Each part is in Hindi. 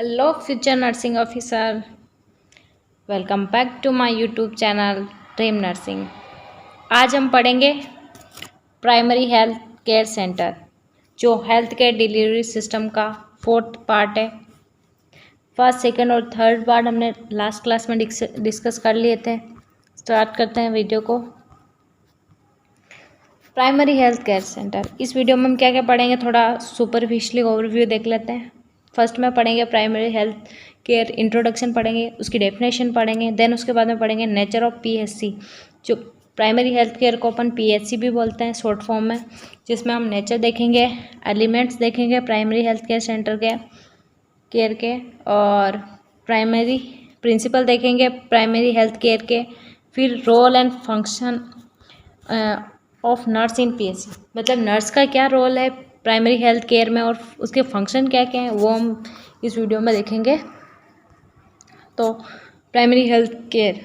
Hello, future nursing officer. Welcome back to my YouTube channel Dream Nursing. आज हम पढ़ेंगे प्राइमरी हेल्थ केयर सेंटर, जो हेल्थ केयर डिलीवरी सिस्टम का फोर्थ पार्ट है। फर्स्ट, सेकंड और थर्ड पार्ट हमने लास्ट क्लास में डिस्कस कर लिए थे। स्टार्ट करते हैं वीडियो को। प्राइमरी हेल्थ केयर सेंटर, इस वीडियो में हम क्या क्या पढ़ेंगे, थोड़ा सुपरफिशियली ओवरव्यू देख लेते हैं। फर्स्ट में पढ़ेंगे प्राइमरी हेल्थ केयर इंट्रोडक्शन पढ़ेंगे, उसकी डेफिनेशन पढ़ेंगे। देन उसके बाद में पढ़ेंगे नेचर ऑफ पीएचसी, जो प्राइमरी हेल्थ केयर को अपन पीएचसी भी बोलते हैं शॉर्ट फॉर्म में, जिसमें हम नेचर देखेंगे, एलिमेंट्स देखेंगे प्राइमरी हेल्थ केयर सेंटर के केयर के, और प्राइमरी प्रिंसिपल देखेंगे प्राइमरी हेल्थ केयर के। फिर role and function of nurse in PHC, मतलब नर्स का क्या रोल है प्राइमरी हेल्थ केयर में और उसके फंक्शन क्या क्या हैं, वो हम इस वीडियो में देखेंगे। तो प्राइमरी हेल्थ केयर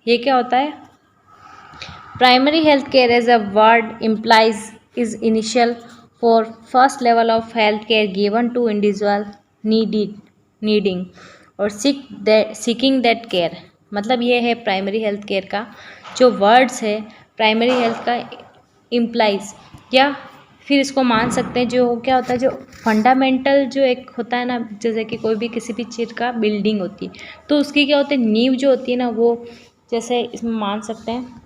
ये क्या होता है? Primary health care as a word implies is initial for first level of health care given to individual needing और सीकिंग दैट केयर। मतलब ये है प्राइमरी हेल्थ केयर का जो वर्ड्स है, प्राइमरी हेल्थ का इम्प्लाइज, या फिर इसको मान सकते हैं जो क्या होता है, जो फंडामेंटल जो एक होता है ना, जैसे कि कोई भी किसी भी चीज़ का बिल्डिंग होती है तो उसकी क्या होती है, नींव जो होती है ना, वो जैसे इसमें मान सकते हैं।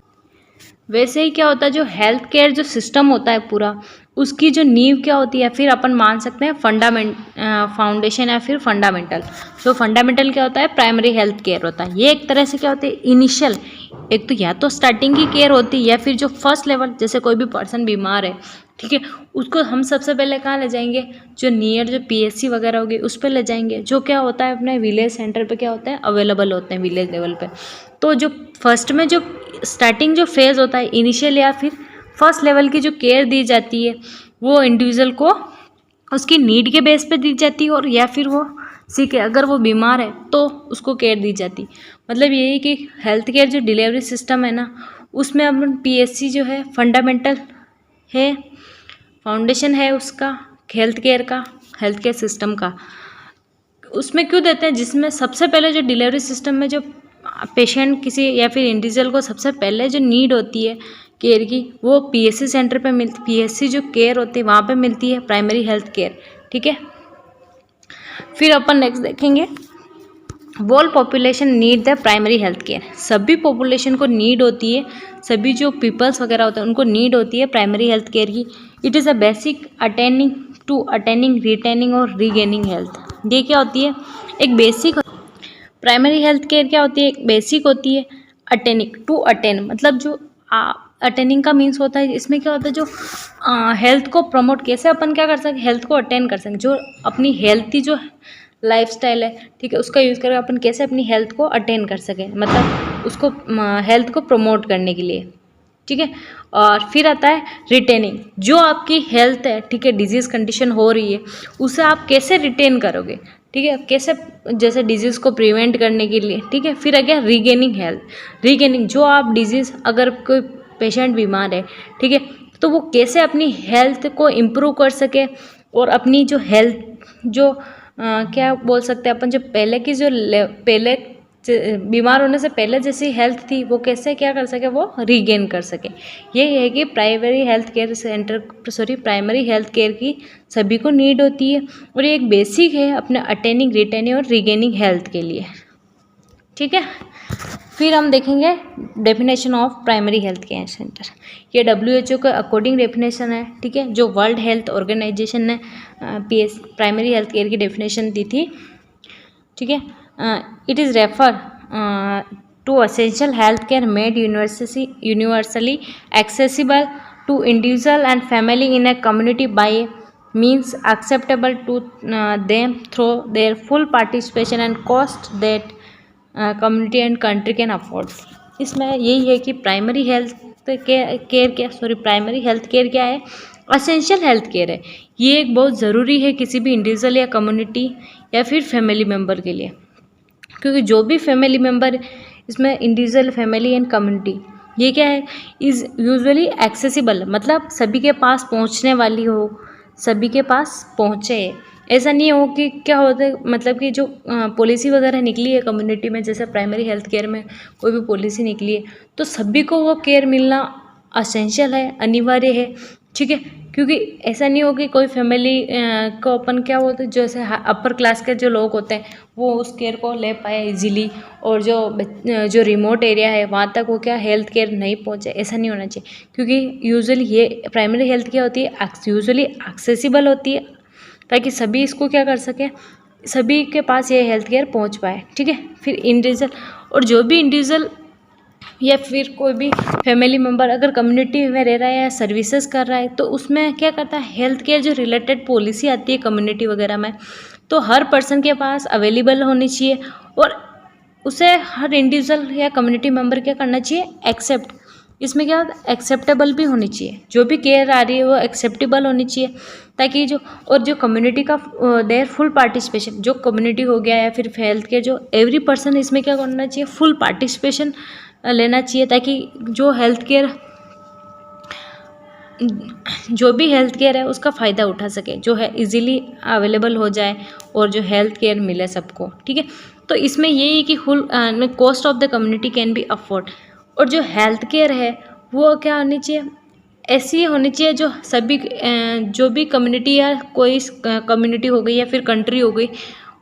वैसे ही क्या होता है, जो हेल्थ केयर जो सिस्टम होता है पूरा, उसकी जो नींव क्या होती है, फिर अपन मान सकते हैं फाउंडेशन या फिर फंडामेंटल। तो फंडामेंटल क्या होता है, प्राइमरी हेल्थ केयर होता है। ये एक तरह से क्या होती है, इनिशियल, एक तो या तो स्टार्टिंग की केयर होती है, या फिर जो फर्स्ट लेवल, जैसे कोई भी पर्सन बीमार है, ठीक है, उसको हम सबसे पहले कहाँ ले जाएंगे, जो नियर जो पीएचसी वगैरह होगी उस पर ले जाएंगे, जो क्या होता है अपने विलेज सेंटर पे क्या होता है, अवेलेबल होते हैं विलेज लेवल पे। तो जो फर्स्ट में जो स्टार्टिंग जो फेज़ होता है, इनिशियल या फिर फर्स्ट लेवल की जो केयर दी जाती है, वो इंडिविजुअल को उसकी नीड के बेस पे दी जाती है, और या फिर वो सीखे, अगर वो बीमार है तो उसको केयर दी जाती। मतलब यही कि हेल्थ केयर जो डिलीवरी सिस्टम है ना, उसमें अपन पीएचसी जो है फंडामेंटल है, फाउंडेशन है उसका हेल्थ केयर का, हेल्थ केयर सिस्टम का। उसमें क्यों देते हैं, जिसमें सबसे पहले जो डिलीवरी सिस्टम में जो पेशेंट किसी या फिर इंडिविजुअल को सबसे पहले जो नीड होती है केयर की, वो पीएचसी सेंटर पे मिलती, पीएचसी जो केयर होती है वहाँ पे मिलती है प्राइमरी हेल्थ केयर, ठीक है। फिर अपन नेक्स्ट देखेंगे, all population need the primary health care. सभी पॉपुलेशन को नीड होती है, सभी जो पीपल्स वगैरह होते हैं उनको नीड होती है प्राइमरी हेल्थ केयर की। It is a basic attaining retaining और रीगेनिंग हेल्थ। ये क्या होती है, एक बेसिक प्राइमरी हेल्थ केयर क्या होती है, एक बेसिक होती है, अटेनिंग टू अटेन, मतलब जो अटेनिंग का मीन्स होता है, इसमें क्या होता है, जो हेल्थ को प्रमोट, कैसे अपन क्या कर सकते, हेल्थ को अटेन कर सकते, जो अपनी हेल्थी जो लाइफस्टाइल है, ठीक है, उसका यूज़ करके अपन कैसे अपनी हेल्थ को अटेन कर सकें, मतलब उसको हेल्थ को प्रमोट करने के लिए, ठीक है। और फिर आता है रिटेनिंग, जो आपकी हेल्थ है, ठीक है, डिजीज़ कंडीशन हो रही है, उसे आप कैसे रिटेन करोगे, ठीक है, कैसे, जैसे डिजीज़ को प्रिवेंट करने के लिए, ठीक है। फिर आ गया रीगेनिंग हेल्थ। रीगेनिंग, जो आप डिजीज़, अगर कोई पेशेंट बीमार है, ठीक है, तो वो कैसे अपनी हेल्थ को इम्प्रूव कर सके, और अपनी जो हेल्थ जो क्या बोल सकते हैं अपन, जो पहले की जो पहले बीमार होने से पहले जैसी हेल्थ थी, वो कैसे क्या कर सके, वो रीगेन कर सके। ये है कि primary health care centre, primary health care की सभी को नीड होती है, और ये एक बेसिक है अपने अटेनिंग, रिटेनिंग और रीगेनिंग हेल्थ के लिए, ठीक है। फिर हम देखेंगे definition of primary health care centre. ये WHO का अकॉर्डिंग डेफिनेशन है, ठीक है, जो वर्ल्ड हेल्थ ऑर्गेनाइजेशन ने प्राइमरी हेल्थ केयर की डेफिनेशन दी थी, ठीक है। It is refer to essential health care made universally accessible to individual and family in a community by means acceptable to them through their full participation and cost that community and country can afford. इसमें यही है कि primary health primary health care क्या है, असेंशियल हेल्थ केयर है। ये एक बहुत ज़रूरी है किसी भी इंडिविजुअल या कम्युनिटी या फिर फैमिली मेम्बर के लिए, क्योंकि जो भी फैमिली मेम्बर इसमें, इंडिविजुअल, फैमिली एंड कम्युनिटी, ये क्या है, इज़ यूजुअली एक्सेसिबल, मतलब सभी के पास पहुंचने वाली हो, सभी के पास पहुंचे, ऐसा नहीं हो कि क्या होता है, मतलब कि जो पॉलिसी वगैरह निकली है कम्युनिटी में, जैसे प्राइमरी हेल्थ केयर में कोई भी पॉलिसी निकली है तो सभी को वो केयर मिलना असेंशियल है, अनिवार्य है, ठीक है। क्योंकि ऐसा नहीं हो कि कोई फैमिली को अपन क्या बोलते हैं, जैसे अपर क्लास के जो लोग होते हैं वो उस केयर को ले पाए इजीली, और जो रिमोट एरिया है वहाँ तक वो क्या हेल्थ केयर नहीं पहुँचे, ऐसा नहीं होना चाहिए। क्योंकि यूजुअली ये प्राइमरी हेल्थ केयर होती है यूजुअली एक्सेसिबल होती है, ताकि सभी इसको क्या कर सकें, सभी के पास ये हेल्थ केयर पहुँच पाए, ठीक है। फिर इंडिविजुअल, और जो भी इंडिविजुअल या फिर कोई भी फैमिली मेम्बर अगर कम्युनिटी में रह रहा है या सर्विसेज कर रहा है तो उसमें क्या करता है, हेल्थ केयर जो रिलेटेड पॉलिसी आती है कम्युनिटी वगैरह में, तो हर पर्सन के पास अवेलेबल होनी चाहिए, और उसे हर इंडिविजुअल या कम्युनिटी मेम्बर क्या करना चाहिए, एक्सेप्ट। इसमें क्या होता है, एक्सेप्टेबल भी होनी चाहिए, जो भी केयर आ रही है वो एक्सेप्टेबल होनी चाहिए, ताकि जो कम्युनिटी का देयर फुल पार्टिसिपेशन, जो कम्युनिटी हो गया या फिर हेल्थ केयर जो एवरी पर्सन, इसमें क्या करना चाहिए, फुल पार्टिसिपेशन लेना चाहिए, ताकि जो भी हेल्थ केयर है उसका फ़ायदा उठा सके, जो है इजीली अवेलेबल हो जाए और जो हेल्थ केयर मिले सबको, ठीक है। तो इसमें यही है कि full cost of the community can be afford, और जो हेल्थ केयर है वो क्या होनी चाहिए, ऐसी होनी चाहिए जो सभी जो भी कम्युनिटी या कोई कम्युनिटी हो गई या फिर कंट्री हो गई,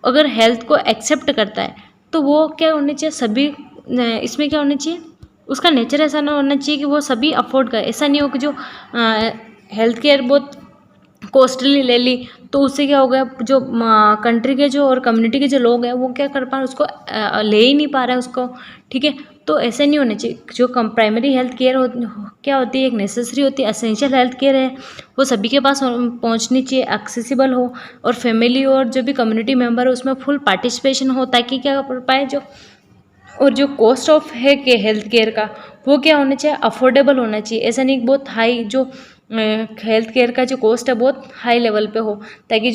अगर हेल्थ को एक्सेप्ट करता है तो वो क्या होनी चाहिए, सभी इसमें क्या होना चाहिए, उसका नेचर ऐसा ना होना चाहिए कि वो सभी अफोर्ड करे। ऐसा नहीं हो कि जो हेल्थ केयर बहुत कॉस्टली ले ली तो उससे क्या हो गया, जो कंट्री के जो और कम्युनिटी के जो लोग हैं वो क्या कर पा रहे उसको ले ही नहीं पा रहे हैं उसको, ठीक है। तो ऐसे नहीं होना चाहिए। जो प्राइमरी हेल्थ केयर क्या होती है, एक नेसेसरी होती है, एसेंशियल हेल्थ केयर है, वो सभी के पास पहुंचनी चाहिए, एक्सेसिबल हो, और फैमिली और जो भी कम्युनिटी मेम्बर है उसमें फुल पार्टिसिपेशन हो, ताकि क्या कर पाए और जो कॉस्ट ऑफ है के हेल्थ केयर का वो क्या होना चाहिए, अफोर्डेबल होना चाहिए। ऐसा नहीं बहुत हाई, जो हेल्थ केयर का जो कॉस्ट है बहुत हाई लेवल पे हो, ताकि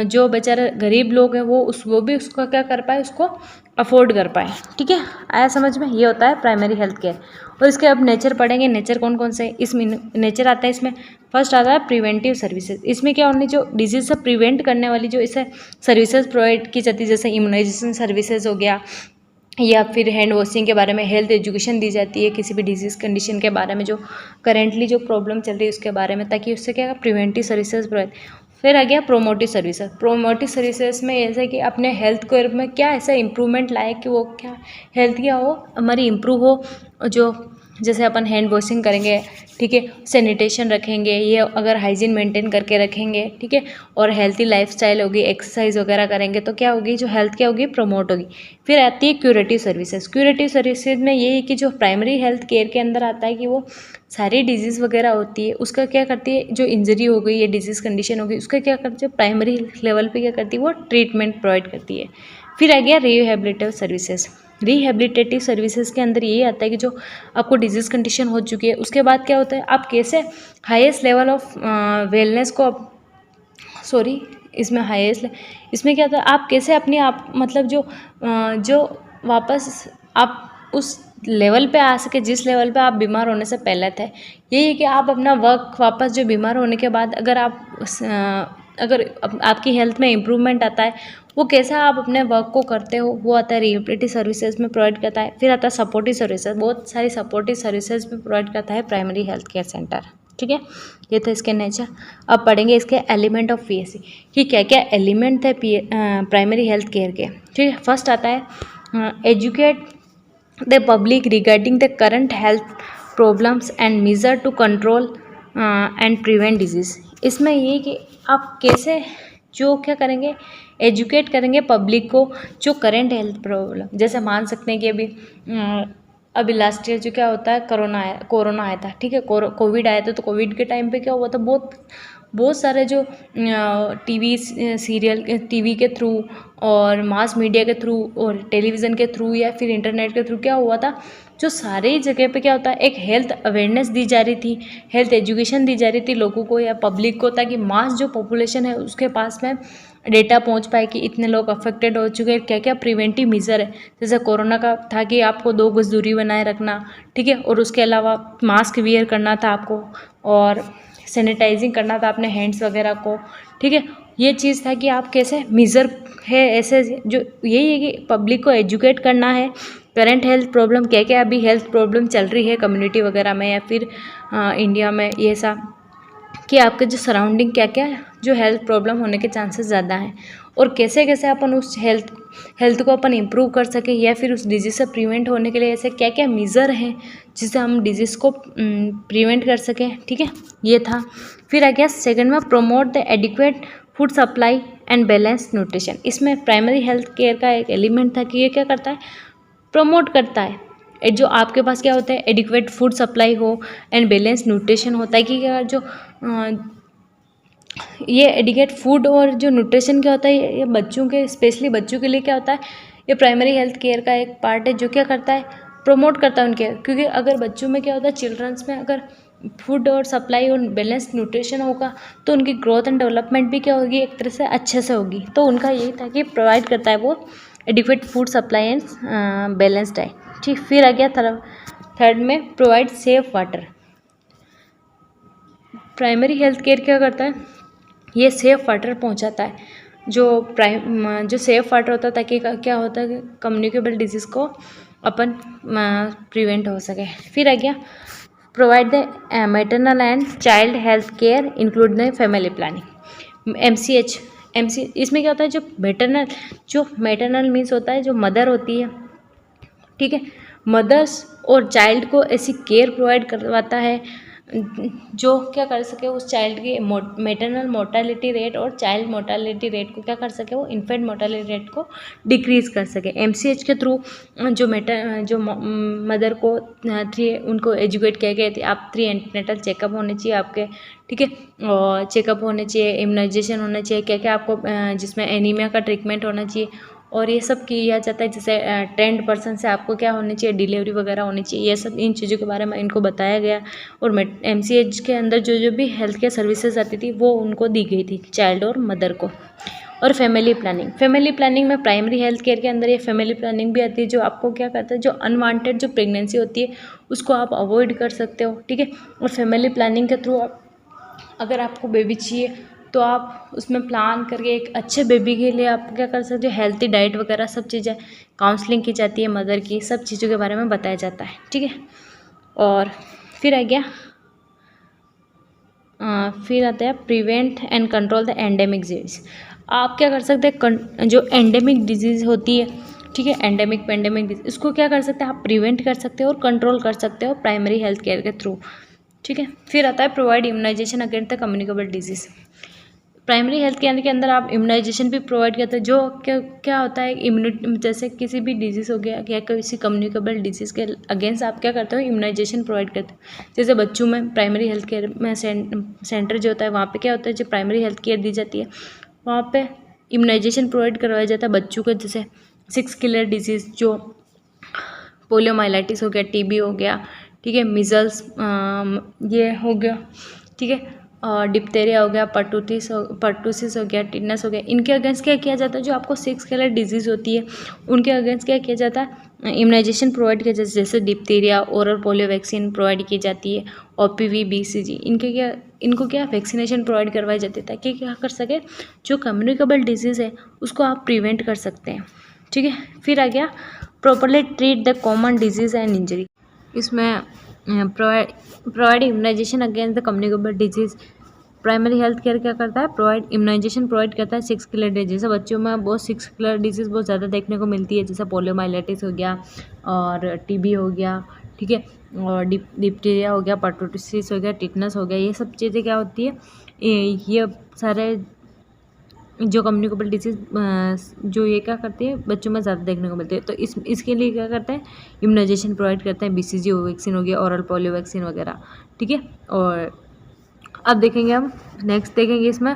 जो बेचारे गरीब लोग हैं वो भी उसका क्या कर पाए, उसको अफोर्ड कर पाए, ठीक है। आया समझ में, ये होता है प्राइमरी हेल्थ केयर। और इसके अब नेचर पढ़ेंगे, नेचर कौन कौन से इसमें नेचर आता है। इसमें फर्स्ट आता है प्रिवेंटिव सर्विसेज। इसमें क्या होनी, जो डिजीज से प्रिवेंट करने वाली जो इसे सर्विसेज प्रोवाइड की जाती है, जैसे इम्यूनाइजेशन सर्विसेज हो गया, या फिर हैंड वॉशिंग के बारे में हेल्थ एजुकेशन दी जाती है, किसी भी डिजीज़ कंडीशन के बारे में जो करेंटली जो प्रॉब्लम चल रही है उसके बारे में, ताकि उससे क्या प्रिवेंटिव सर्विसेज प्रोवाइड। फिर आ गया प्रोमोटिव सर्विसेज। प्रोमोटिव सर्विसेज में ऐसे कि अपने हेल्थ केयर में क्या ऐसा इंप्रूवमेंट लाए कि वो क्या हेल्थ क्या हो हमारी इम्प्रूव हो, जो जैसे अपन हैंड वॉशिंग करेंगे, ठीक है, सैनिटेशन रखेंगे, ये अगर हाइजीन मेंटेन करके रखेंगे, ठीक है, और हेल्थी लाइफस्टाइल होगी, एक्सरसाइज वगैरह करेंगे तो क्या होगी, जो हेल्थ क्या होगी, प्रमोट होगी। फिर आती है क्यूरेटिव सर्विसेज। क्यूरेटिव सर्विसेज में ये है कि जो प्राइमरी हेल्थ केयर के अंदर आता है कि वो सारी डिजीज़ वगैरह होती है उसका क्या करती है, जो इंजरी हो गई या डिजीज़ कंडीशन हो गई उसका क्या करती है, प्राइमरी लेवल पे क्या करती है, वो ट्रीटमेंट प्रोवाइड करती है। फिर आ गया रिहेबिलिटेटिव सर्विसेज। रिहेबिलिटेटिव सर्विसेज के अंदर ये आता है कि जो आपको डिजीज़ कंडीशन हो चुकी है उसके बाद क्या होता है, आप कैसे हाईएस्ट लेवल ऑफ वेलनेस को इसमें क्या होता है, आप कैसे अपने आप मतलब जो वापस आप उस लेवल पे आ सके जिस लेवल पे आप बीमार होने से पहले थे। यही है कि आप अपना वर्क वापस जो बीमार होने के बाद अगर आपकी हेल्थ में इम्प्रूवमेंट आता है, वो कैसा आप अपने वर्क को करते हो, वो आता है रिहेबिलिटेटिव सर्विसेज में प्रोवाइड करता है। फिर आता है सपोर्टिव सर्विसेज। बहुत सारी सपोर्टिव सर्विसेज भी प्रोवाइड करता है प्राइमरी हेल्थ केयर सेंटर, ठीक है। ये था इसके नेचर। अब पढ़ेंगे इसके एलिमेंट ऑफ पीएचसी कि क्या क्या एलिमेंट थे प्राइमरी हेल्थ केयर के, ठीक है। फर्स्ट आता है educate the public regarding the current health problems and measure to control and prevent disease. इसमें ये कि आप कैसे जो क्या करेंगे, एजुकेट करेंगे पब्लिक को जो करंट हेल्थ प्रॉब्लम, जैसे मान सकते हैं कि अभी लास्ट ईयर जो क्या होता है, कोरोना आया था, ठीक है, कोविड आया था। तो कोविड के टाइम पे क्या हुआ था, बहुत सारे जो टीवी सीरियल टीवी के थ्रू और मास मीडिया के थ्रू और टेलीविज़न के थ्रू या फिर इंटरनेट के थ्रू क्या हुआ था, जो सारे जगह पे क्या होता है, एक हेल्थ अवेयरनेस दी जा रही थी, हेल्थ एजुकेशन दी जा रही थी लोगों को या पब्लिक को, ताकि मास जो पॉपुलेशन है उसके पास में डेटा पहुंच पाए कि इतने लोग अफेक्टेड हो चुके हैं, क्या क्या प्रिवेंटिव मेजर है। जैसे कोरोना का था कि आपको 2 गज दूरी बनाए रखना, ठीक है, और उसके अलावा मास्क वियर करना था आपको, और सैनिटाइजिंग करना था अपने हैंड्स वगैरह को, ठीक है। ये चीज़ था कि आप कैसे मेजर है, ऐसे जो यही है कि पब्लिक को एजुकेट करना है। करंट हेल्थ प्रॉब्लम क्या क्या अभी हेल्थ प्रॉब्लम चल रही है कम्युनिटी वगैरह में या फिर इंडिया में, ये सब कि आपके जो सराउंडिंग क्या क्या जो हेल्थ प्रॉब्लम होने के चांसेस ज़्यादा हैं और कैसे कैसे अपन उस हेल्थ को अपन इम्प्रूव कर सकें या फिर उस डिजीज़ से प्रिवेंट होने के लिए ऐसे क्या क्या मेजर हैं जिससे हम डिजीज़ को प्रिवेंट कर सकें। ठीक है, ये था। फिर आ गया सेकंड में, promote the adequate food supply and balance nutrition. इसमें प्राइमरी हेल्थ केयर का एक एलिमेंट था कि ये क्या करता है, प्रमोट करता है जो आपके पास क्या होता है, एडिक्वेट फूड सप्लाई हो एंड बैलेंस न्यूट्रिशन होता है कि क्या जो ये एडिक्वेट फूड और जो न्यूट्रिशन क्या होता है, ये बच्चों के, स्पेशली बच्चों के लिए क्या होता है, ये प्राइमरी हेल्थ केयर का एक पार्ट है जो क्या करता है, प्रमोट करता है उनके। क्योंकि अगर बच्चों में क्या होता है, चिल्ड्रंस में अगर फूड और सप्लाई और बैलेंस न्यूट्रिशन होगा तो उनकी ग्रोथ एंड डेवलपमेंट भी क्या होगी, एक तरह से अच्छे से होगी। तो उनका यही था कि प्रोवाइड करता है वो adequate food supply and balance diet. ठीक, फिर आ गया थर्ड में, provide safe water. Primary health care क्या करता है, ये सेफ वाटर पहुंचाता है। जो सेफ वाटर होता है ताकि क्या होता है कि कम्युनिकेबल डिजीज़ को अपन प्रिवेंट हो सके। फिर आ गया, provide the maternal and child health care include the family planning. MCH इसमें क्या होता है, जो मैटरनल मीन्स होता है जो मदर होती है, ठीक है, मदर्स और चाइल्ड को ऐसी केयर प्रोवाइड करवाता है जो क्या कर सके, उस चाइल्ड की मैटरनल मोर्टालिटी रेट और चाइल्ड मोर्टालिटी रेट को क्या कर सके, वो इन्फेंट मोर्टालिटी रेट को डिक्रीज कर सके। MCH के थ्रू जो मदर को उनको एजुकेट किया गया थे, आप 3 एंटीनेटल चेकअप होने चाहिए आपके, ठीक है, और चेकअप होने चाहिए, इम्यूनाइजेशन होना चाहिए, क्या क्या आपको जिसमें एनीमिया का ट्रीटमेंट होना चाहिए और ये सब किया जाता है। जैसे 10% से आपको क्या होनी चाहिए, डिलीवरी वगैरह होनी चाहिए, ये सब इन चीज़ों के बारे में इनको बताया गया। और MCH के अंदर जो भी हेल्थ केयर सर्विसेज आती थी वो उनको दी गई थी, चाइल्ड और मदर को। और फैमिली प्लानिंग में प्राइमरी हेल्थ केयर के अंदर ये फैमिली प्लानिंग भी आती है, जो आपको क्या करता है, जो अनवांटेड जो प्रेगनेंसी होती है उसको आप अवॉइड कर सकते हो। ठीक है, और फैमिली प्लानिंग के थ्रू अगर आपको बेबी चाहिए तो आप उसमें प्लान करके एक अच्छे बेबी के लिए आप क्या कर सकते हो, हेल्थी डाइट वगैरह सब चीज़ें काउंसलिंग की जाती है, मदर की सब चीज़ों के बारे में बताया जाता है। ठीक है, और फिर आ गया फिर आता है prevent and control the endemic disease. आप क्या कर सकते हैं, जो एंडेमिक डिजीज़ होती है, ठीक है, एंडेमिक पेंडेमिक डिजीज, इसको क्या कर सकते हैं आप, प्रिवेंट कर सकते हो और कंट्रोल कर सकते हो प्राइमरी हेल्थ केयर के थ्रू। ठीक है, फिर आता है provide immunisation against the communicable disease. Primary health care के अंदर आप इम्यूनाइजेशन भी प्रोवाइड करते हैं, जो क्या होता है, इम्यूनिटी, जैसे किसी भी डिजीज़ हो गया या किसी कम्युनिकेबल डिजीज़ के अगेंस्ट आप क्या करते हो, इम्यूनाइजेशन प्रोवाइड करते हो। जैसे बच्चों में प्राइमरी हेल्थ केयर में सेंटर जो होता है वहाँ पे क्या होता है, जो प्राइमरी हेल्थ केयर दी जाती है वहाँ पे इम्यूनाइजेशन प्रोवाइड करवाया जाता है बच्चों को। जैसे 6 किलर डिजीज़ जो पोलियोमाइलाइटिस हो गया, TB हो गया, ठीक है, मीजल्स ये हो गया, ठीक है, और डिप्थेरिया हो गया, पर्टूसिस हो गया, टिटनस हो गया। इनके अगेंस्ट क्या किया जाता है, जो आपको 6 किलर डिजीज़ होती है उनके अगेंस्ट क्या किया जाता है, इम्यूनाइजेशन प्रोवाइड किया जाता है। जैसे diphtheria oral polio vaccine provide की जाती है, OPV BCG इनको क्या वैक्सीनेशन प्रोवाइड करवाई जाती है ताकि क्या कर सके, जो कम्युनिकेबल डिजीज़ है उसको आप प्रिवेंट कर सकते हैं। ठीक है, फिर आ गया properly treat the common disease and injury. इसमें provide immunisation against the communicable disease. Primary health care क्या करता है, प्रोवाइड इम्यूनाइजेशन प्रोवाइड करता है 6 किलर डिजीज। जैसे बच्चों में बहुत 6 किलर डिजीज़ बहुत ज़्यादा देखने को मिलती है, जैसे पोलियोमाइलाइटिस हो गया और TB हो गया, ठीक है, और डिप्थीरिया हो गया, पर्टूसिस हो गया, टिटनस हो गया। ये सब चीज़ें क्या होती है, ये सारे जो कम्युनिकेबल डिजीज़ जो ये क्या करती है बच्चों में ज़्यादा देखने को मिलती है। तो इसके लिए क्या करते हैं, इम्यूनाइजेशन प्रोवाइड करते हैं, BCG वैक्सीन हो गया, ओरल पोलियो वैक्सीन वगैरह। ठीक है, और अब देखेंगे हम नेक्स्ट देखेंगे इसमें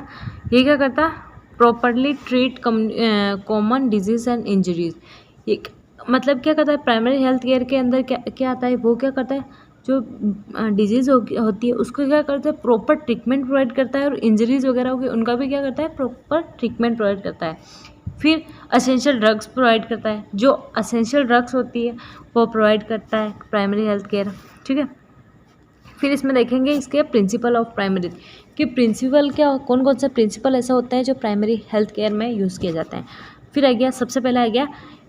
ये क्या करता है, properly treat common disease and injuries. ये मतलब क्या करता है, प्राइमरी हेल्थ केयर के अंदर क्या आता है, वो क्या करता है, जो डिजीज़ होती है उसको क्या करता है, प्रॉपर ट्रीटमेंट प्रोवाइड करता है, और इंजरीज़ वगैरह होगी उनका भी क्या करता है, प्रॉपर ट्रीटमेंट प्रोवाइड करता है। फिर असेंशियल ड्रग्स प्रोवाइड करता है, जो असेंशियल ड्रग्स होती है वो प्रोवाइड करता है प्राइमरी हेल्थ केयर। ठीक है, फिर इसमें देखेंगे इसके प्रिंसिपल ऑफ प्राइमरी। कि प्रिंसिपल क्या, कौन कौन सा प्रिंसिपल ऐसा होता है जो प्राइमरी हेल्थ केयर में यूज़ किया जाता है। फिर आ गया, सबसे पहला आ गया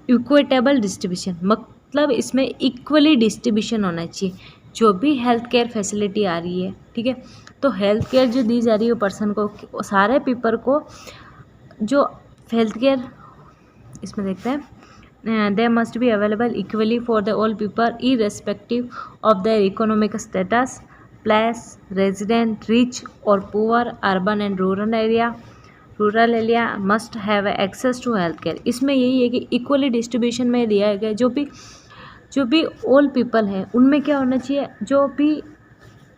इक्विटेबल डिस्ट्रीब्यूशन, मतलब इसमें इक्वली डिस्ट्रीब्यूशन होना चाहिए जो भी हेल्थ केयर फैसिलिटी आ रही है, ठीक है। तो हेल्थ केयर जो दी जा रही है पर्सन को, सारे पीपल को जो हेल्थ केयर, इसमें देखते हैं, they must be available equally for the all people irrespective of their economic status, place, resident, rich और poor, urban and rural area must have access to health care. इसमें यही है कि इक्वली डिस्ट्रीब्यूशन में दिया गया जो भी ऑल पीपल है उनमें क्या होना चाहिए, जो भी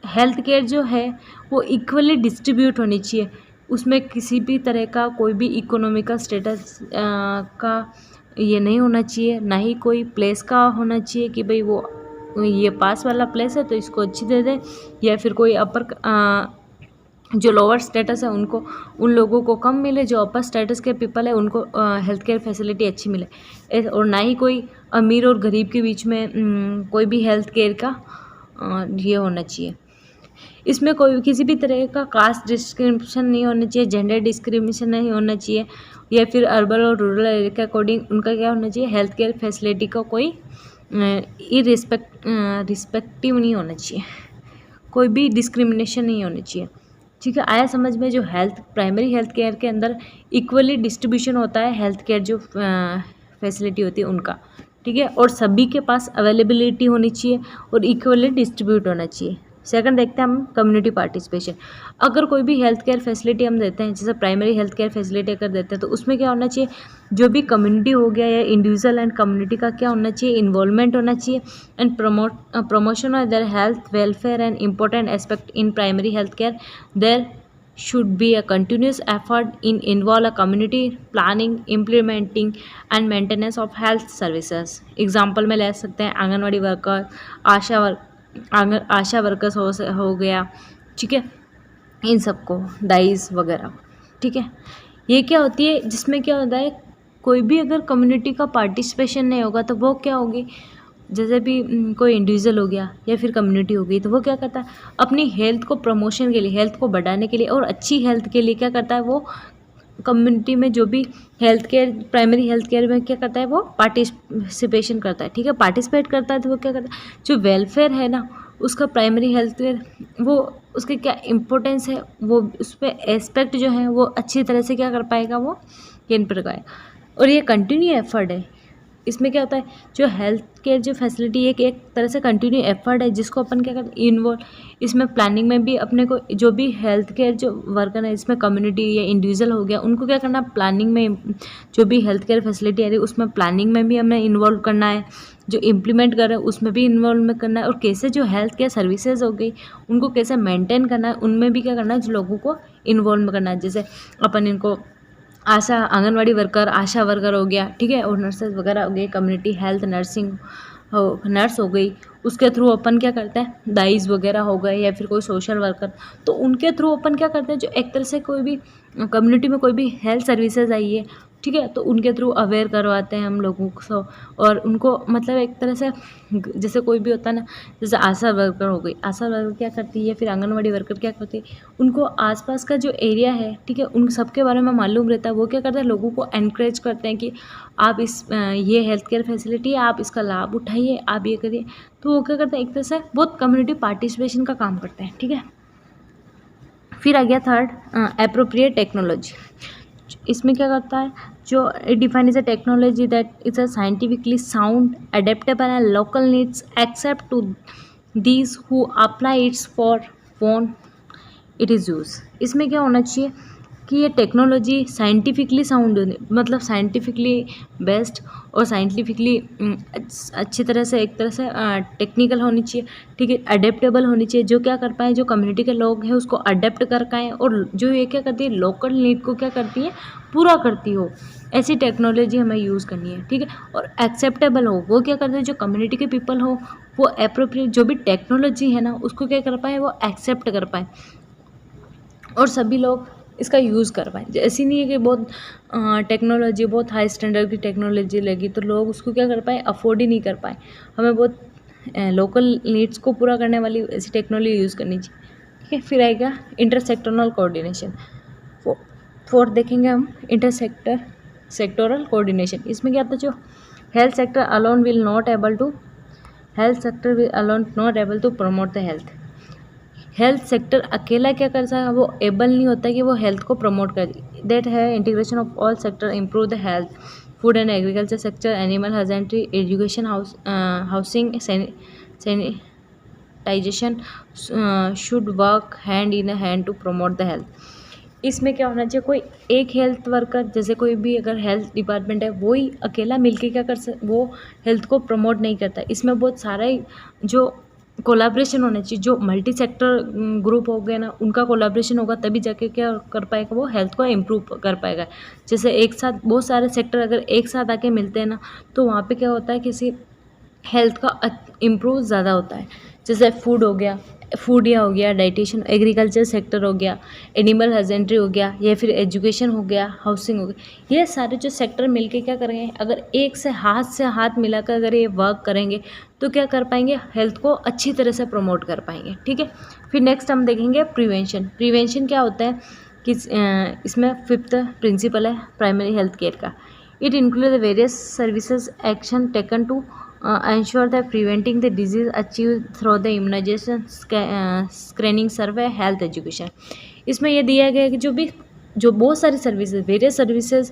हेल्थ केयर जो है वो इक्वली डिस्ट्रीब्यूट होनी चाहिए। उसमें किसी भी तरह का कोई भी इकोनॉमिकल स्टेटस का ये नहीं होना चाहिए, ना ही कोई प्लेस का होना चाहिए कि भाई वो ये पास वाला प्लेस है तो इसको अच्छी दे दे, या फिर कोई अपर जो लोअर स्टेटस है उनको, उन लोगों को कम मिले, जो अपर स्टेटस के पीपल है उनको हेल्थ केयर फैसिलिटी अच्छी मिले। और ना ही कोई अमीर और गरीब के बीच में कोई भी हेल्थ केयर का ये होना चाहिए। इसमें कोई किसी भी तरह का कास्ट डिस्क्रिमिनेशन नहीं होना चाहिए, जेंडर डिस्क्रिमिनेशन नहीं होना चाहिए, या फिर अर्बन और रूरल एरिया के अकॉर्डिंग उनका क्या होना चाहिए, हेल्थ केयर फैसिलिटी का कोई रिस्पेक्टिव नहीं होना चाहिए, कोई भी डिस्क्रिमिनेशन नहीं होनी चाहिए, ठीक है। आया समझ में, जो प्राइमरी हेल्थ केयर के अंदर इक्वली डिस्ट्रीब्यूशन होता है हेल्थ केयर जो फैसिलिटी होती है उनका, ठीक है। और सभी के पास अवेलेबिलिटी होनी चाहिए और इक्वली डिस्ट्रीब्यूट होना चाहिए। सेकंड देखते हैं हम कम्युनिटी पार्टिसिपेशन। अगर कोई भी हेल्थ केयर फैसिलिटी हम देते हैं, जैसे प्राइमरी हेल्थ केयर फैसिलिटी अगर देते हैं, तो उसमें क्या होना चाहिए, जो भी कम्युनिटी हो गया या इंडिविजुअल एंड कम्युनिटी का क्या होना चाहिए, इन्वॉल्वमेंट होना चाहिए and promotion of their health welfare and important aspect in primary health care. There should be a continuous effort in involve a community planning, implementing and maintenance of health services। Example में ले सकते हैं आंगनवाड़ी वर्कर, आशा वर्कर्स हो गया, ठीक है, इन सबको दाइस वगैरह, ठीक है। ये क्या होती है, जिसमें क्या होता है, कोई भी अगर कम्युनिटी का पार्टिसिपेशन नहीं होगा तो वो क्या होगी, जैसे भी कोई इंडिविजुअल हो गया या फिर कम्युनिटी हो गई, तो वो क्या करता है, अपनी हेल्थ को प्रमोशन के लिए, हेल्थ को बढ़ाने के लिए और अच्छी हेल्थ के लिए क्या करता है, वो कम्युनिटी में जो भी health care, primary health care में क्या करता है, वो पार्टिसिपेशन करता है, ठीक है, पार्टिसिपेट करता है। तो वो क्या करता है, जो वेलफेयर है ना उसका, प्राइमरी हेल्थ केयर, वो उसके क्या इम्पोर्टेंस है, वो उस पर एस्पेक्ट जो है वो अच्छी तरह से क्या कर पाएगा, वो गेन कर पाएगा। और ये कंटिन्यू एफर्ट है। इसमें क्या होता है, जो हेल्थ केयर जो फैसिलिटी है कि एक तरह से कंटिन्यू एफर्ट है, जिसको अपन क्या करते हैं, इन्वॉल्व, इसमें प्लानिंग में भी अपने को, जो भी हेल्थ केयर जो वर्कर है, इसमें कम्युनिटी या इंडिविजुअल हो गया, उनको क्या करना, प्लानिंग में, जो भी हेल्थ केयर फैसिलिटी आ रही है उसमें प्लानिंग में भी हमें इन्वॉल्व करना है, जो इम्प्लीमेंट कर रहे हैं उसमें भी इन्वॉल्व करना है, और कैसे जो हेल्थ केयर सर्विसेज हो गई उनको कैसे मेंटेन करना है, उनमें भी क्या करना है, जो लोगों को इन्वॉल्व करना है। जैसे अपन इनको आंगनवाड़ी वर्कर, आशा वर्कर हो गया, ठीक है, और नर्सेज वगैरह हो गई, कम्युनिटी हेल्थ नर्सिंग नर्स हो गई, उसके थ्रू अपन क्या करते हैं, दाइज वगैरह हो गए, या फिर कोई सोशल वर्कर, तो उनके थ्रू अपन क्या करते हैं, जो एक तरह से कोई भी कम्युनिटी में कोई भी हेल्थ सर्विसेज आई है, ठीक है, तो उनके थ्रू अवेयर करवाते हैं हम लोगों को, और उनको मतलब एक तरह से, जैसे कोई भी होता है ना, जैसे आशा वर्कर हो गई, आशा वर्कर क्या करती है, फिर आंगनवाड़ी वर्कर क्या करती है, उनको आसपास का जो एरिया है, ठीक है, उन सब के बारे में मालूम रहता है, वो क्या करते हैं, लोगों को एनकरेज करते हैं कि आप ये हेल्थ केयर फैसिलिटी है, आप इसका लाभ उठाइए, आप ये करिए। तो वो क्या करते हैं, एक तरह से बहुत कम्युनिटी पार्टिसिपेशन का काम करते हैं, ठीक है। फिर आ गया थर्ड, एप्रोप्रिएट टेक्नोलॉजी। इसमें क्या करता है, जो define is a technology that is a scientifically sound, adaptable and local needs accept to these who apply its for phone it is use. इसमें क्या होना चाहिए कि ये टेक्नोलॉजी साइंटिफिकली साउंड होनी, मतलब साइंटिफिकली बेस्ट और साइंटिफिकली अच्छी तरह से, एक तरह से टेक्निकल होनी चाहिए, ठीक है, अडेप्टेबल होनी चाहिए, जो क्या कर पाए, जो कम्युनिटी के लोग हैं उसको अडेप्ट कर पाएँ, और जो ये क्या करती है, लोकल नीड को क्या करती है, पूरा करती हो, ऐसी टेक्नोलॉजी हमें यूज़ करनी है, ठीक है। और एक्सेप्टेबल हो, वो क्या करते हैं, जो कम्युनिटी के पीपल हो वो अप्रोप्रिएट जो भी टेक्नोलॉजी है ना उसको क्या कर पाए, वो एक्सेप्ट कर पाए और सभी लोग इसका यूज़ कर पाए। ऐसी नहीं है कि बहुत टेक्नोलॉजी, बहुत हाई स्टैंडर्ड की टेक्नोलॉजी लगी तो लोग उसको क्या कर पाए, अफोर्ड ही नहीं कर पाए। हमें बहुत लोकल नीड्स को पूरा करने वाली ऐसी टेक्नोलॉजी यूज़ करनी चाहिए, ठीक है। फिर आएगा इंटरसेक्टोरल कोऑर्डिनेशन। फोर्थ देखेंगे हम सेक्टोरल कोऑर्डिनेशन। इसमें क्या आता है, जो health sector alone will not able to promote the health sector अकेला क्या कर सकता है, वो एबल नहीं होता कि वो हेल्थ को प्रमोट कर। दैट है integration of all sector improve the health, food and agriculture sector, animal husbandry, education, housing, sanitisation should work hand in hand to promote the health. इसमें क्या होना चाहिए, कोई एक हेल्थ वर्कर, जैसे कोई भी अगर हेल्थ डिपार्टमेंट है, वो ही अकेला मिलके क्या वो हेल्थ को प्रमोट नहीं करता। इसमें बहुत सारा ही जो कोलैबोरेशन होना चाहिए, जो मल्टी सेक्टर ग्रुप हो गया ना, उनका कोलैबोरेशन होगा तभी जाके क्या कर पाएगा, वो हेल्थ को इम्प्रूव कर पाएगा। जैसे एक साथ बहुत सारे सेक्टर अगर एक साथ आके मिलते हैं ना, तो वहाँ पे क्या होता है, किसी हेल्थ का इम्प्रूव ज़्यादा होता है। जैसे फूड हो गया, डाइटिशियन, एग्रीकल्चर सेक्टर हो गया, एनिमल हस्बेंड्री हो गया, या फिर एजुकेशन हो गया, हाउसिंग हो गया, ये सारे जो सेक्टर मिलके क्या करेंगे, अगर एक से हाथ मिलाकर अगर ये वर्क करेंगे तो क्या कर पाएंगे, हेल्थ को अच्छी तरह से प्रमोट कर पाएंगे। ठीक है। फिर नेक्स्ट हम देखेंगे प्रिवेंशन क्या होता है कि इसमें फिफ्थ प्रिंसिपल है प्राइमरी हेल्थ केयर का। It include the various services action taken to ensure that preventing the disease achieved through the immunization, screening, survey, health education. इसमें यह दिया गया है कि जो बहुत सारी सर्विसेज, वेरियस सर्विसेज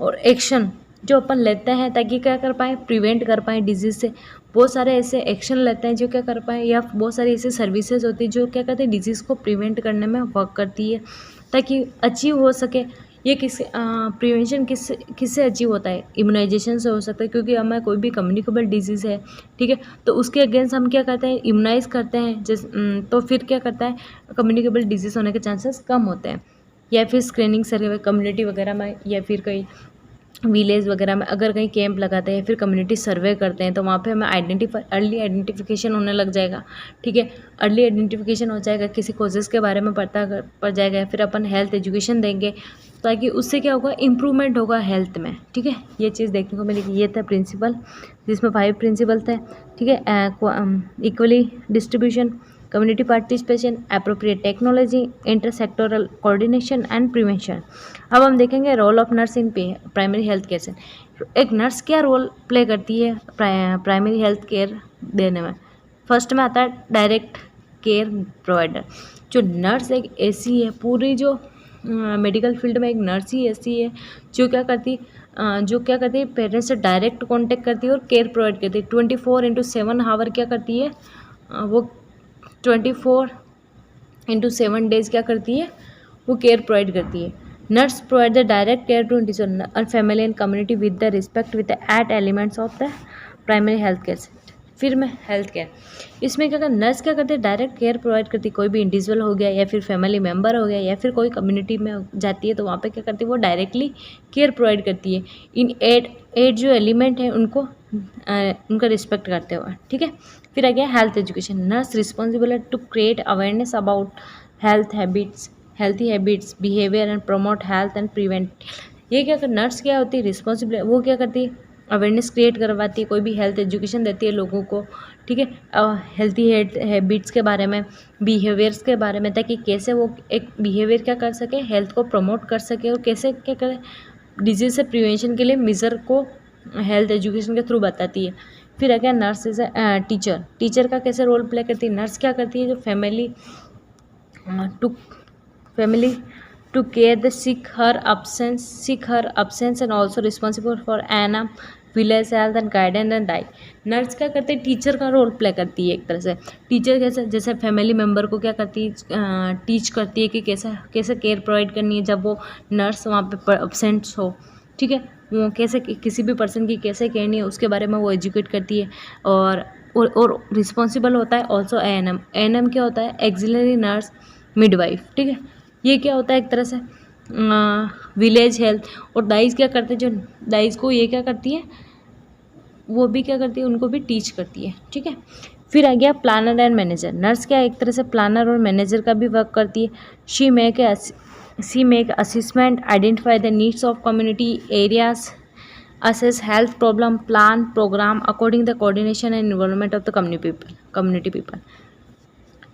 और एक्शन जो अपन लेते हैं ताकि क्या कर पाएँ, प्रिवेंट कर पाएँ डिजीज़ से। बहुत सारे ऐसे एक्शन लेते हैं जो क्या कर पाएँ, या बहुत सारी ऐसी सर्विसेज होती है जो क्या करते हैं, डिजीज़ को प्रिवेंट करने में वर्क करती है ताकि अचीव हो सके। ये प्रिवेंशन किससे अचीव होता है, इम्यूनाइजेशन से हो सकता है, क्योंकि हमें कोई भी कम्युनिकेबल डिजीज़ है, ठीक है, तो उसके अगेंस्ट हम क्या करते हैं, इम्यूनाइज करते हैं, तो फिर क्या करता है, कम्युनिकेबल डिजीज़ होने के चांसेस कम होते हैं। या फिर स्क्रीनिंग सर्वे कम्युनिटी वगैरह में, या फिर कहीं विलेज वगैरह में अगर कहीं कैंप लगाते हैं, फिर कम्युनिटी सर्वे करते हैं, तो वहाँ पे हमें अर्ली आइडेंटिफिकेशन होने लग जाएगा। ठीक है, अर्ली आइडेंटिफिकेशन हो जाएगा, किसी कोजेज़ के बारे में पता पड़ जाएगा, फिर अपन हेल्थ एजुकेशन देंगे ताकि उससे क्या होगा, इम्प्रूवमेंट होगा हेल्थ में। ठीक है, ये चीज़ देखने को मिलेगी। ये था प्रिंसिपल, जिसमें 5 प्रिंसिपल थे। ठीक है, equally distribution, community participation, appropriate technology, intersectoral coordination and prevention. अब हम देखेंगे role of nurse in primary health care से। एक नर्स क्या रोल प्ले करती है प्राइमरी हेल्थ केयर देने में। फर्स्ट में आता है डायरेक्ट केयर प्रोवाइडर। जो नर्स एक ऐसी है, पूरी जो मेडिकल फील्ड में एक नर्स ही ऐसी है जो क्या करती है, पेरेंट्स से डायरेक्ट कांटेक्ट करती है और केयर प्रोवाइड करती है। 24/7 आवर क्या करती है, वो 24/7 डेज क्या करती है, वो केयर प्रोवाइड करती है। Nurse provide the direct care to individual family and community with the respect with the eight elements of the primary health care. फिर में हेल्थ केयर, इसमें क्या नर्स क्या करती है, डायरेक्ट केयर प्रोवाइड करती है। कोई भी इंडिविजुअल हो गया, या फिर फैमिली मेम्बर हो गया, या फिर कोई कम्युनिटी में जाती है, तो वहाँ पे क्या करती है, वो डायरेक्टली केयर प्रोवाइड करती है। इन एट जो एलिमेंट है उनको उनका रिस्पेक्ट करते हुए। ठीक है, फिर आ गया हेल्थ एजुकेशन। नर्स रिस्पॉन्सिबल है to create awareness about healthy habits, behaviour and promote health and prevent. ये क्या कर, नर्स क्या होती है, रिस्पॉन्सिबल, वो क्या करती है, अवेयरनेस क्रिएट करवाती है, कोई भी हेल्थ एजुकेशन देती है लोगों को। ठीक है, हेल्थी हैबिट्स के बारे में, बिहेवियर्स के बारे में, ताकि कैसे वो एक बिहेवियर क्या कर सके, हेल्थ को प्रमोट कर सके, और कैसे क्या करे, डिजीज से प्रिवेंशन के लिए मेजर को हेल्थ एजुकेशन के थ्रू बताती है। फिर आ गया नर्स इज अ टीचर का कैसे रोल प्ले करती है। नर्स क्या करती है, जो family to care the sick her absence and also responsible for an village health and guidance and diet. Nurse क्या करते हैं, टीचर का रोल प्ले करती है एक तरह से। टीचर कैसे, जैसे फैमिली मेम्बर को क्या करती है, टीच करती है कि कैसे केयर प्रोवाइड करनी है जब वो नर्स वहाँ पे अब्सेंट हो। ठीक है, वो कैसे किसी भी पर्सन की कैसे करनी है उसके बारे में वो एजुकेट करती है। और रिस्पॉन्सिबल होता है ऑल्सो एएनएम क्या होता है, एक्सिलरी नर्स मिडवाइफ। ठीक है, ये क्या होता है, एक तरह से विलेज हेल्थ। और दाइज क्या करते हैं, जो दाइज को ये क्या करती है, वो भी क्या करती है, उनको भी टीच करती है। ठीक है, फिर आ गया प्लानर एंड मैनेजर। नर्स क्या एक तरह से प्लानर और मैनेजर का भी वर्क करती है। She make assessment, identify the needs of community areas, assess health problem, plan program according the coordination and involvement of the community people.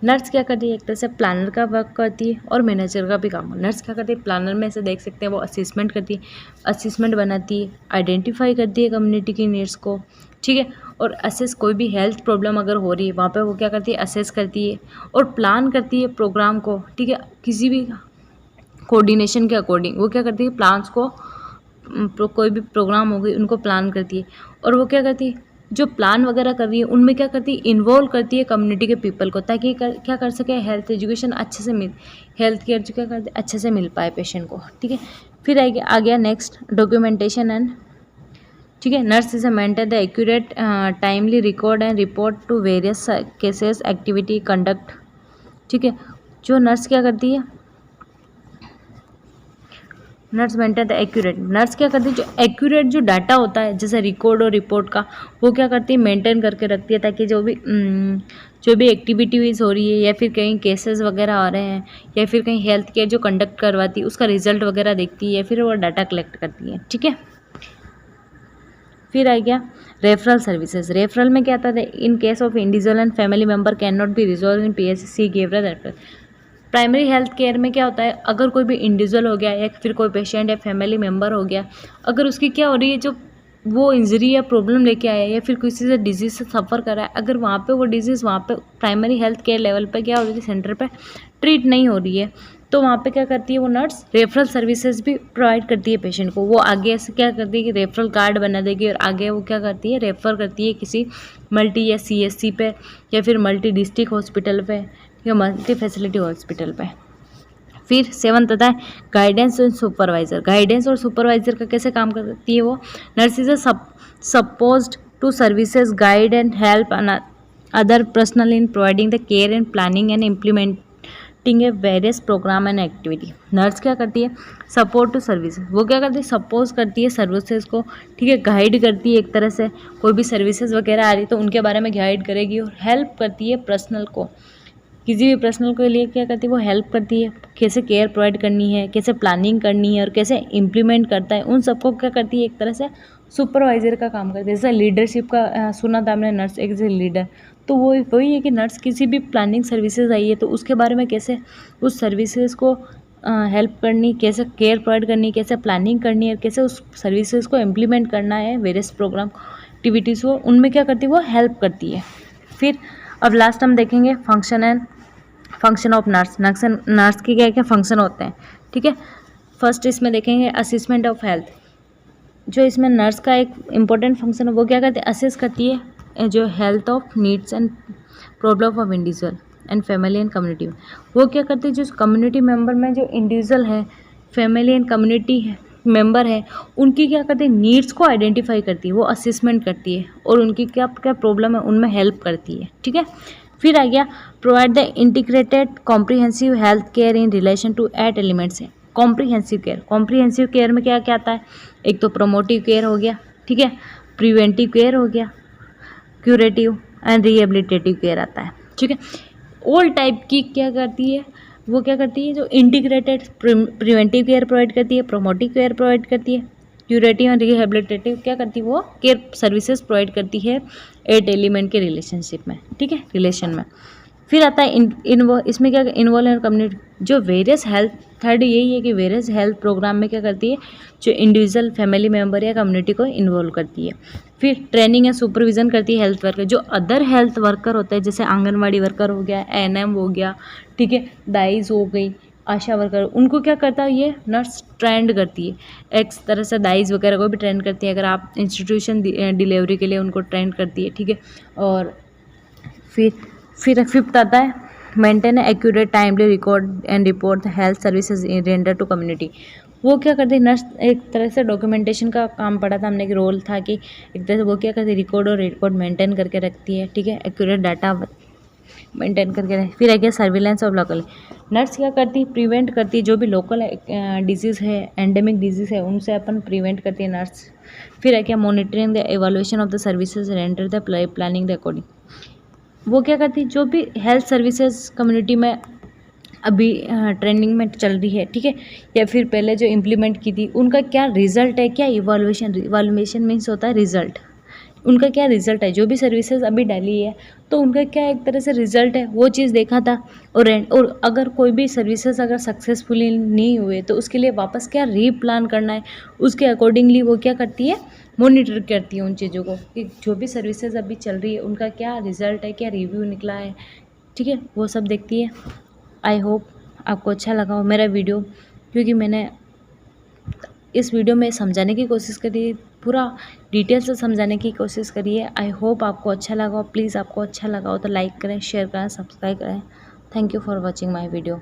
Nurse क्या करती है, एक तरह से प्लानर का वर्क करती है और मैनेजर का भी काम। नर्स क्या करती है, प्लानर में से देख सकते हैं वो असेसमेंट करती है, असेसमेंट बनाती है, आइडेंटिफाई करती है कम्युनिटी की नीड्स को, ठीक है, और असेस कोई भी हेल्थ प्रॉब्लम अगर हो रही है वहाँ पे वो क्या करती है, असेस करती है और प्लान करती है प्रोग्राम को, ठीक है, किसी भी कोऑर्डिनेशन के अकॉर्डिंग वो क्या करती है, प्लान्स को कोई भी प्रोग्राम हो गई उनको प्लान करती है। और वो क्या करती है, जो प्लान वगैरह कर रही है उनमें क्या करती है, इन्वॉल्व करती है कम्युनिटी के पीपल को, ताकि क्या कर सके, हेल्थ एजुकेशन अच्छे से हेल्थ केयर जो क्या करते अच्छे से मिल पाए पेशेंट को, ठीक है। फिर आ गया नेक्स्ट डॉक्यूमेंटेशन एंड, ठीक है, nurse is a maintain the accurate timely record and report to various cases activity conduct, ठीक है। जो नर्स क्या करती है, nurse maintain the accurate, nurse क्या करती है, जो एक्यूरेट जो डाटा होता है जैसे रिकॉर्ड और रिपोर्ट का, वो क्या करती है, मेंटेन करके रखती है, ताकि जो भी एक्टिविटीज़ हो रही है या फिर कहीं केसेस वगैरह आ रहे हैं या फिर कहीं हेल्थ केयर जो कंडक्ट करवाती है उसका रिजल्ट वगैरह देखती है या फिर वो डाटा कलेक्ट करती है, ठीक है। फिर आ गया रेफरल सर्विसेज। रेफरल में क्या आता है, in case of individual and family member can not be resolve in PHC give referral. Primary health care में क्या होता है, अगर कोई भी इंडिविजुअल हो गया या फिर कोई पेशेंट या फैमिली मेम्बर हो गया, अगर उसकी क्या हो रही है, जो वो इंजरी या प्रॉब्लम लेके आया है या फिर किसी से डिजीज़ से सफ़र कर रहा है, अगर वहाँ पे वो डिजीज़ वहाँ पे प्राइमरी हेल्थ केयर लेवल पे क्या हो रही है, सेंटर पे ट्रीट नहीं हो रही है, तो वहाँ पे क्या करती है वो नर्स, रेफरल सर्विसेज भी प्रोवाइड करती है पेशेंट को। वो आगे से क्या करती है कि रेफरल कार्ड बना देगी और आगे वो क्या करती है, रेफ़र करती है किसी मल्टी या CSC पे या फिर मल्टी डिस्ट्रिक्ट हॉस्पिटल पे या मल्टी फैसिलिटी हॉस्पिटल पे। फिर 7th आता है गाइडेंस एंड सुपरवाइजर। गाइडेंस और सुपरवाइजर का कैसे काम करती है वो, nurse is supposed to services guide and help other personnel in providing the care and planning and implementing a various programme and activity. Nurse क्या करती है, सपोर्ट टू सर्विसेज, वो क्या करती है, सपोज करती है सर्विसेज को, ठीक है, गाइड करती है, एक तरह से कोई भी सर्विसेज वगैरह आ रही तो उनके बारे में गाइड करेगी और हेल्प करती है पर्सनल को, किसी भी पर्सनल के लिए क्या करती है वो हेल्प करती है, कैसे केयर प्रोवाइड करनी है, कैसे प्लानिंग करनी है और कैसे इम्प्लीमेंट करता है, उन सबको क्या करती है, एक तरह से सुपरवाइजर का काम करती है। जैसे लीडरशिप का सुना था हमने, नर्स एक जैसे लीडर, तो वो वही है कि नर्स किसी भी प्लानिंग सर्विसेज आई है तो उसके बारे में कैसे उस सर्विसेज को हेल्प करनी, कैसे केयर प्रोवाइड करनी, कैसे प्लानिंग करनी है, कैसे उस सर्विसेज को इम्प्लीमेंट करना है, वेरियस प्रोग्राम एक्टिविटीज़ को, उनमें क्या करती है वो हेल्प करती है। फिर अब लास्ट हम देखेंगे function and function of nurse. Nurse के क्या क्या फंक्शन होते हैं, ठीक है। फर्स्ट इसमें देखेंगे असेसमेंट ऑफ हेल्थ। जो इसमें नर्स का एक इम्पोर्टेंट फंक्शन है वो क्या करती है, असेस करती है जो health of needs and problem of individual and family and community. वो क्या करती है, जो कम्युनिटी मेंबर में जो इंडिविजुअल है, फैमिली एंड कम्युनिटी है मेंबर है, उनकी क्या करती है, नीड्स को आइडेंटिफाई करती है, वो असेसमेंट करती है और उनकी क्या क्या प्रॉब्लम है उनमें हेल्प करती है, ठीक है। फिर आ गया provide the integrated comprehensive health care in relation to 8 elements है। कॉम्प्रिहेंसिव केयर, कॉम्प्रिहेंसिव केयर में क्या क्या आता है, एक तो प्रोमोटिव केयर हो गया, ठीक है, प्रिवेंटिव केयर हो गया, क्यूरेटिव एंड रिहेबिलिटेटिव केयर आता है, ठीक है। ऑल टाइप की क्या करती है, वो क्या करती है, जो इंटीग्रेटेड प्रिवेंटिव केयर प्रोवाइड करती है, प्रोमोटिव केयर प्रोवाइड करती है, क्यूरेटिव एंड रिहेबिलिटेटिव क्या करती है वो केयर सर्विसेज प्रोवाइड करती है 8 एलिमेंट के रिलेशनशिप में, ठीक है, रिलेशन में। फिर आता है इसमें क्या इन्वॉल्व है कम्युनिटी, जो वेरियस हेल्थ, थर्ड यही है कि वेरियस हेल्थ प्रोग्राम में क्या करती है, जो इंडिविजुअल फैमिली मेम्बर या कम्युनिटी को इन्वॉल्व करती है। फिर ट्रेनिंग या सुपरविजन करती है हेल्थ वर्कर, जो अदर हेल्थ वर्कर होते हैं जैसे आंगनवाड़ी वर्कर हो गया, ANM हो गया, ठीक है, दाइज हो गई, आशा वर्कर, उनको क्या करता है ये नर्स ट्रेंड करती है, एक तरह से दाइज वगैरह को भी ट्रेंड करती है, अगर आप इंस्टीट्यूशन डिलीवरी के लिए उनको ट्रेंड करती है, ठीक है। और फिर फिफ्थ आता है maintain accurate timely record and report health services render to community. वो क्या करती है नर्स, एक तरह से डॉक्यूमेंटेशन का काम पढ़ा था हमने कि रोल था कि एक तरह से वो क्या करती है, रिकॉर्ड मेंटेन करके रखती है, ठीक है, एक्यूरेट डाटा मेंटेन करके रहे। फिर आ गया सर्विलेंस ऑफ लोकल। नर्स क्या करती है, प्रिवेंट करती है जो भी लोकल डिजीज़ है, एंडेमिक डिजीज़ है, उनसे अपन प्रिवेंट करती है नर्स। फिर आ गया monitoring the evolution of the services render the planning the according. वो क्या करती है, जो भी हेल्थ सर्विसेज कम्युनिटी में अभी ट्रेंडिंग में चल रही है, ठीक है, या फिर पहले जो इम्प्लीमेंट की थी, उनका क्या रिजल्ट है, क्या इवोल्यूशन मीन्स होता है रिजल्ट, उनका क्या रिज़ल्ट है, जो भी सर्विसेज अभी डाली है तो उनका क्या एक तरह से रिज़ल्ट है वो चीज़ देखा था। और अगर कोई भी सर्विसेज अगर सक्सेसफुली नहीं हुए तो उसके लिए वापस क्या रीप्लान करना है, उसके अकॉर्डिंगली वो क्या करती है, मॉनिटर करती है उन चीज़ों को कि जो भी सर्विसेज अभी चल रही है उनका क्या रिज़ल्ट है, क्या रिव्यू निकला है, ठीक है, वो सब देखती है। आई होप आपको अच्छा लगा हो मेरा वीडियो, क्योंकि मैंने इस वीडियो में समझाने की कोशिश करी, पूरा डिटेल से समझाने की कोशिश करी है। आई होप आपको अच्छा लगा हो। प्लीज़ आपको अच्छा लगा हो तो लाइक करें, शेयर करें, सब्सक्राइब करें। Thank you for watching my video.